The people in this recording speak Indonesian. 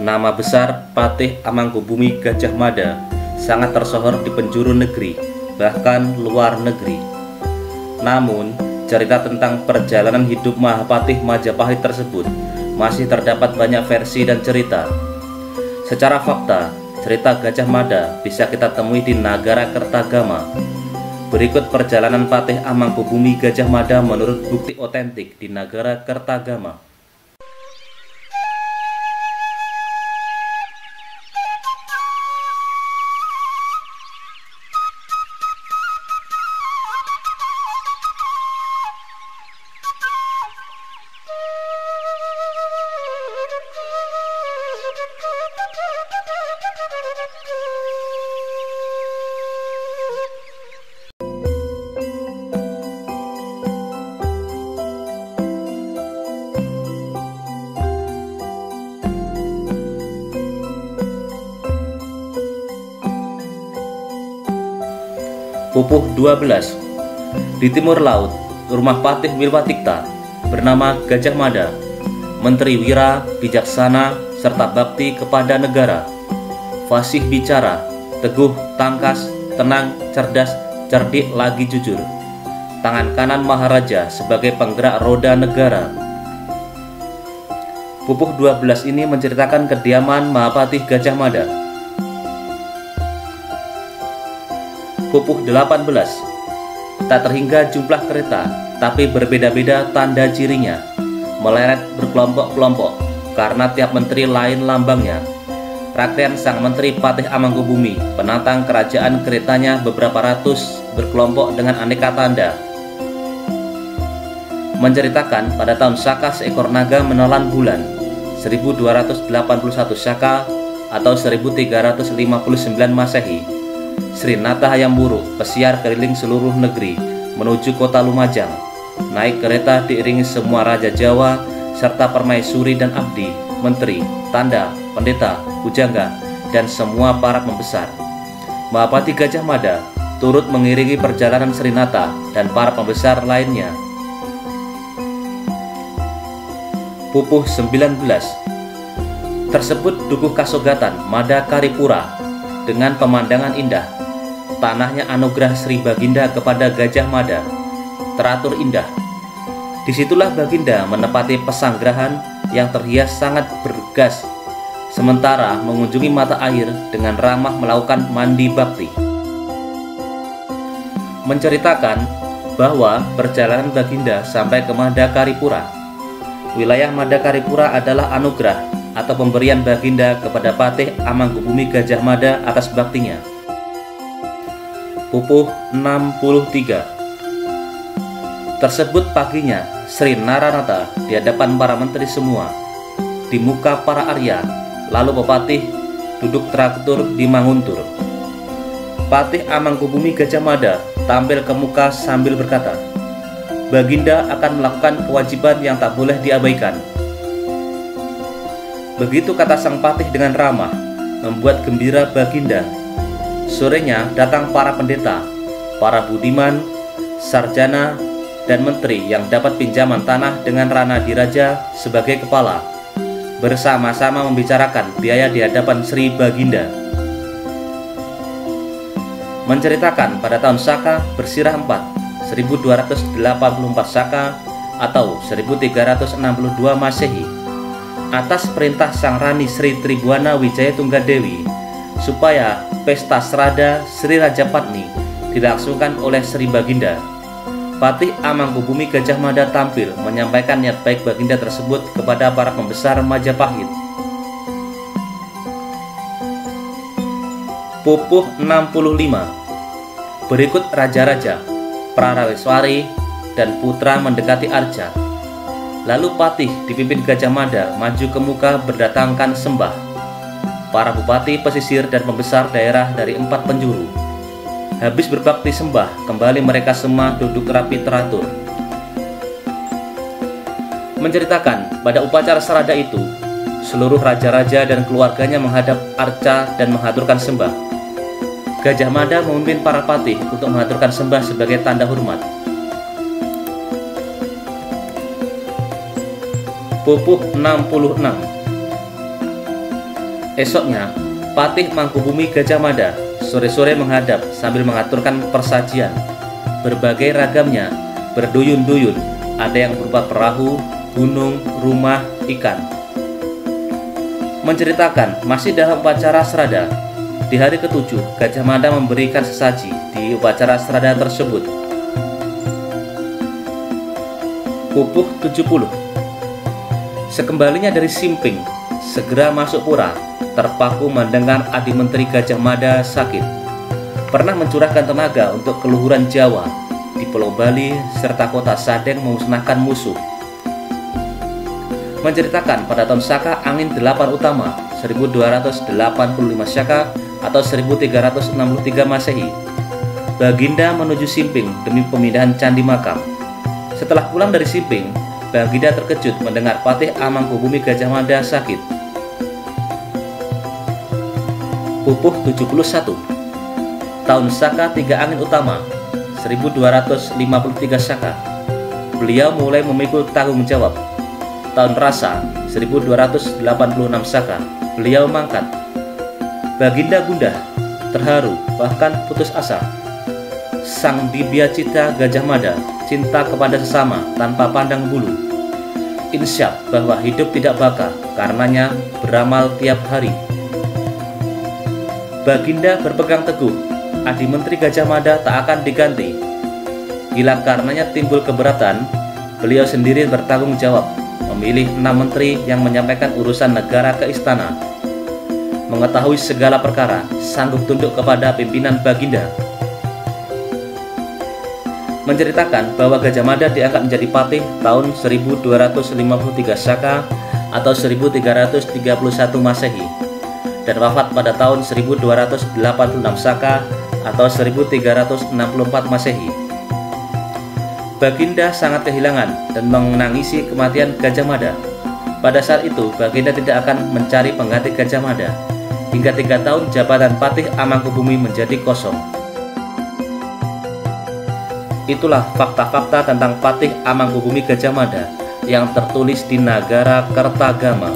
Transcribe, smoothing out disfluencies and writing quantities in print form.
Nama besar Patih Amangkubumi Gajah Mada sangat tersohor di penjuru negeri, bahkan luar negeri. Namun, cerita tentang perjalanan hidup Mahapatih Majapahit tersebut masih terdapat banyak versi dan cerita. Secara fakta, cerita Gajah Mada bisa kita temui di Nagara Kertagama. Berikut perjalanan Patih Amangkubumi Gajah Mada menurut bukti otentik di Nagara Kertagama. Pupuh 12. Di timur laut, rumah Patih Wilwatikta bernama Gajah Mada, menteri wira, bijaksana, serta bakti kepada negara, fasih bicara, teguh, tangkas, tenang, cerdas, cerdik, lagi jujur. Tangan kanan Maharaja sebagai penggerak roda negara. Pupuh 12 ini menceritakan kediaman Mahapatih Gajah Mada. Pupuh 18. Tak terhingga jumlah kereta, tapi berbeda-beda tanda cirinya, meleret berkelompok-kelompok, karena tiap menteri lain lambangnya. Rakyat sang menteri Patih Amangkubumi, penantang kerajaan keretanya beberapa ratus, berkelompok dengan aneka tanda. Menceritakan pada tahun Saka seekor naga menelan bulan, 1281 Saka atau 1359 Masehi. Sri Nata Hayam Wuruk, pesiar keliling seluruh negeri menuju kota Lumajang, naik kereta diiringi semua raja Jawa serta permaisuri dan abdi, menteri, tanda, pendeta, pujangga, dan semua para pembesar. Mahapatih Gajah Mada turut mengiringi perjalanan Sri Nata dan para pembesar lainnya. Pupuh 19. Tersebut Dukuh Kasogatan Mada Karipura dengan pemandangan indah. Tanahnya anugerah Sri Baginda kepada Gajah Mada, teratur indah. Disitulah Baginda menepati pesanggrahan yang terhias sangat bergas, sementara mengunjungi mata air dengan ramah melakukan mandi bakti. Menceritakan bahwa perjalanan Baginda sampai ke Mada Karipura. Wilayah Mada Karipura adalah anugerah atau pemberian Baginda kepada Patih Amangkubumi Gajah Mada atas baktinya. Pupuh 63. Tersebut paginya Sri Naranata di hadapan para menteri semua, di muka para Arya, lalu Pepatih duduk traktur di Manguntur. Patih Amangkubumi Gajah Mada tampil ke muka sambil berkata, Baginda akan melakukan kewajiban yang tak boleh diabaikan. Begitu kata sang Patih dengan ramah, membuat gembira Baginda. Sorenya datang para pendeta, para budiman, sarjana, dan menteri yang dapat pinjaman tanah dengan Rana Diraja sebagai kepala, bersama-sama membicarakan biaya di hadapan Sri Baginda. Menceritakan pada tahun Saka bersirah 4, 1284 Saka atau 1362 Masehi, atas perintah Sang Rani Sri Tribuana Wijaya Tunggadewi, supaya pesta serada Sri Rajapatni dilangsungkan oleh Sri Baginda. Patih Amangkubumi Gajah Mada tampil menyampaikan niat baik Baginda tersebut kepada para pembesar Majapahit. Pupuh 65. Berikut raja-raja, Praraweswari, dan putra mendekati arca. Lalu Patih dipimpin Gajah Mada maju ke muka berdatangkan sembah. Para bupati, pesisir, dan pembesar daerah dari 4 penjuru. Habis berbakti sembah, kembali mereka semua duduk rapi teratur. Menceritakan pada upacara serada itu, seluruh raja-raja dan keluarganya menghadap arca dan mengaturkan sembah. Gajah Mada memimpin para patih untuk mengaturkan sembah sebagai tanda hormat. Pupuh 66. Esoknya, Patih Mangkubumi Gajah Mada sore-sore menghadap sambil mengaturkan persajian. Berbagai ragamnya berduyun-duyun, ada yang berupa perahu, gunung, rumah, ikan. Menceritakan masih dalam upacara serada, di hari ke-7 Gajah Mada memberikan sesaji di upacara serada tersebut. Pupuh 70. Sekembalinya dari Simping, segera masuk pura, terpaku mendengar Adi Menteri Gajah Mada sakit. Pernah mencurahkan tenaga untuk keluhuran Jawa, di Pulau Bali, serta kota Sadeng memusnahkan musuh. Menceritakan pada tahun Saka angin 8 utama 1285 Saka atau 1363 Masehi, Baginda menuju Simping demi pemindahan Candi Makam. Setelah pulang dari Simping, Baginda terkejut mendengar Patih Mangkubumi Gajah Mada sakit. Pupuh 71. Tahun Saka 3 angin utama 1253 Saka, beliau mulai memikul tanggung jawab. Tahun Rasa 1286 Saka, beliau mangkat. Baginda gundah, terharu, bahkan putus asa. Sang Dibyacita Gajah Mada cinta kepada sesama tanpa pandang bulu. Insyaf bahwa hidup tidak baka, karenanya beramal tiap hari. Baginda berpegang teguh, Adi Menteri Gajah Mada tak akan diganti. Bila karenanya timbul keberatan, beliau sendiri bertanggung jawab, memilih 6 menteri yang menyampaikan urusan negara ke istana. Mengetahui segala perkara, sanggup tunduk kepada pimpinan Baginda. Menceritakan bahwa Gajah Mada diangkat menjadi patih tahun 1253 Saka atau 1331 Masehi dan wafat pada tahun 1286 Saka atau 1364 Masehi. Baginda sangat kehilangan dan menangisi kematian Gajah Mada. Pada saat itu, Baginda tidak akan mencari pengganti Gajah Mada. Hingga 3 tahun jabatan Patih Mangkubumi menjadi kosong. Itulah fakta-fakta tentang Patih Mangkubumi Gajah Mada yang tertulis di Nagara Kertagama.